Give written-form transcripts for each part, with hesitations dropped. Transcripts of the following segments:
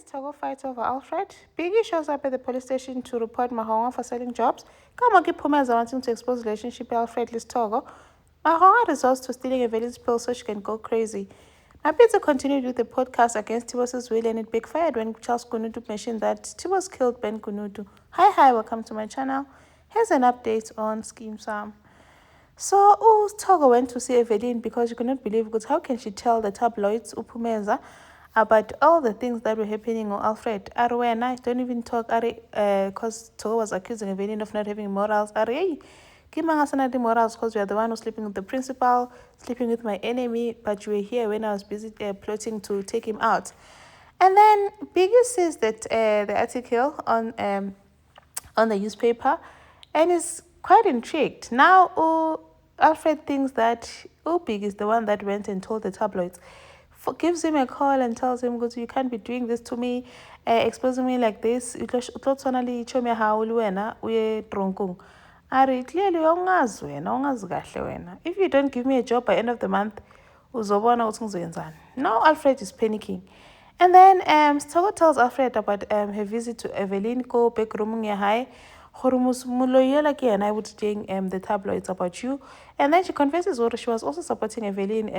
Togo fights over Alfred. Biggie shows up at the police station to report Mahonga for selling jobs. Kamoki Pumeza wanting to expose relationship with Alfred Lis Togo. Mahonga resorts to stealing Evelyn's pill so she can go crazy. Mapitso continued with the podcast against Tibos's will and it backfired when Charles Kunutu mentioned that Tibos killed Ben Kunutu. Hi, welcome to my channel. Here's an update on Scheme Sam. So, Togo went to see Evelyn because she could not believe, because how can she tell the tabloids, Upumeza, about all the things that were happening on Alfred? Arwena, don't even talk, because Togo was accusing Evelyn of not having morals. Kimangasana the morals because you are the one who's sleeping with the principal, sleeping with my enemy, but you were here when I was busy plotting to take him out. And then Biggie says that the article on the newspaper and is quite intrigued. Now, Alfred thinks that Big is the one that went and told the tabloids. Gives him a call and tells him, you can't be doing this to me, exposing me like this. Ari, clearly, if you don't give me a job by end of the month, now Alfred is panicking. And then Stogo tells Alfred about her visit to Evelyn ko backroom high. And I would doing the tabloids about you. And then she confesses that she was also supporting Evelyn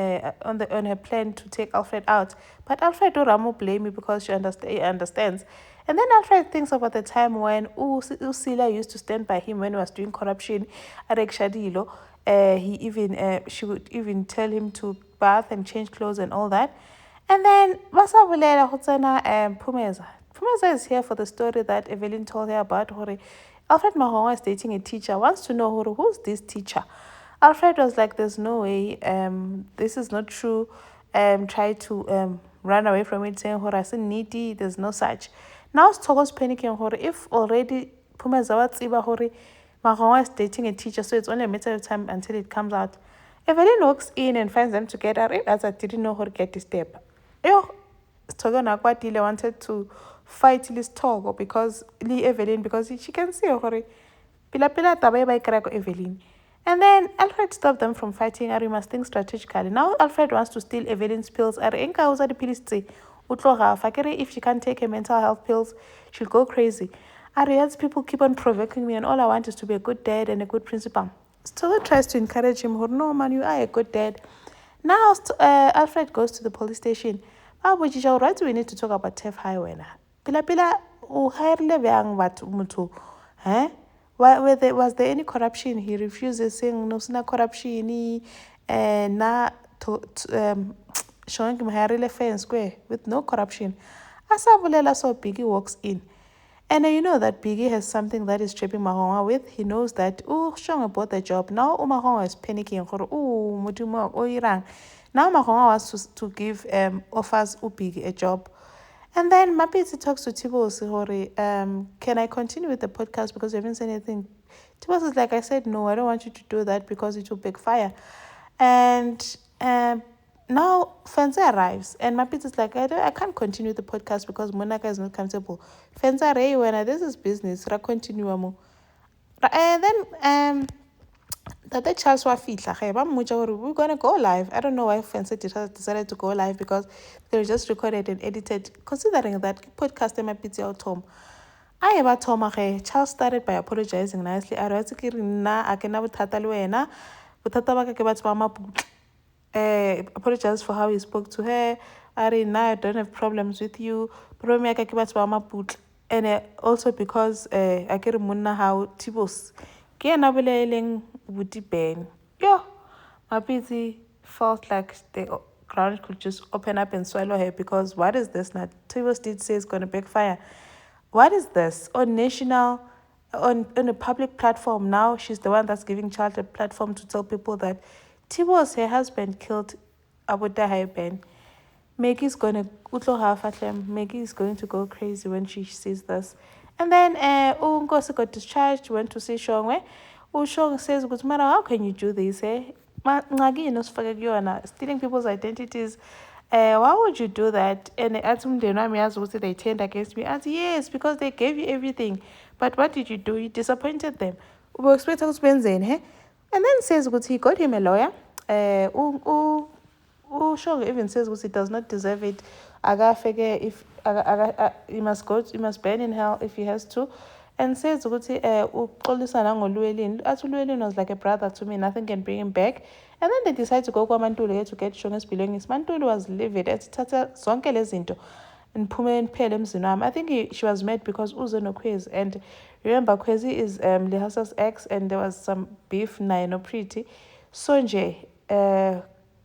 on her plan to take Alfred out. But Alfred don't blame me because she understands. And then Alfred thinks about the time when Usila used to stand by him when he was doing corruption at Ekshadilo. She would even tell him to bath and change clothes and all that. And then Basabulela Hotsana Pumeza. Pumeza is here for the story that Evelyn told her about. Alfred Mahonga is dating a teacher, wants to know who's this teacher. Alfred was like, there's no way, this is not true. Try to run away from it, saying, I said needy, there's no such. Now Togo's panicking, if already Pumezawa Tsiba Mahonga is dating a teacher, so it's only a matter of time until it comes out. Evelyn walks in and finds them together, as I didn't know how to get this step. Togo Nakwatile wanted to fight Lis Togo because Evelyn, because she can see Pila Tabai by Karako Evelyn. And then Alfred stopped them from fighting. Ari must think strategically. Now Alfred wants to steal Evelyn's pills. Ari enka uza the pills if she can't take her mental health pills, she'll go crazy. Ari people keep on provoking me and all I want is to be a good dad and a good principal. Togo tries to encourage him, no man, you are a good dad. Now Alfred goes to the police station. Right, we need to talk about Tef Highway. Pila was there any corruption? He refuses, saying no corruption showing him hair fair and square with no corruption. Asabulela saw Biggie walks in. And you know that Biggie has something that is tripping Mahonga with. He knows that Shong bought the job. Now Mahonga is panicking. Now Mahonga wants to give offers Biggie a job. And then Mapitsi talks to Tibos, can I continue with the podcast because you haven't said anything? Tibos is like, I said, no, I don't want you to do that because it will backfire. And now Fenza arrives and Mapitsi is like, I can't continue the podcast because Monaka is not comfortable. Fenza Ray, when this is business, continue. And then that Charles we're gonna go live. I don't know why Fancy decided to go live because they were just recorded and edited. Considering that podcast might be Tom. I ever told Charles started by apologizing nicely. I wrote I can apologize for how he spoke to her. I don't have problems with you. And also because I can remember how Tibos would Ben. My busy felt like the ground could just open up and swallow her because what is this now? Tibos did say it's going to backfire. What is this? On a public platform now, she's the one that's giving Charles a platform to tell people that Tibos, her husband, killed Abu Dahai Ben. Maggie is going to go crazy when she sees this. And then Ngozi got discharged, went to see Shongwe. Shong says, how can you do this? Stealing people's identities. Why would you do that? And they turned against me. I said, yes, because they gave you everything. But what did you do? You disappointed them. And then says, he got him a lawyer. Shong even says he does not deserve it. akafeke if he must burn in hell if he has to. And says ukuthi uxolisana ngoluwelini. Athi uLuwelini was like a brother to me, nothing can bring him back. And then they decide to go kwaMaNtuli to get Shong's belongings. MaNtuli was livid. Ethatha zonke lezi zinto niphume niphele emzini wami. I think she was mad because uze noKhwezi. And remember, Khwezi is Lehasa's ex, and there was some beef naye noPretty. So nje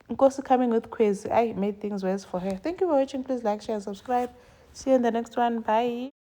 Nkosi coming with Khwezi, I made things worse for her. Thank you for watching. Please like, share, subscribe. See you in the next one. Bye.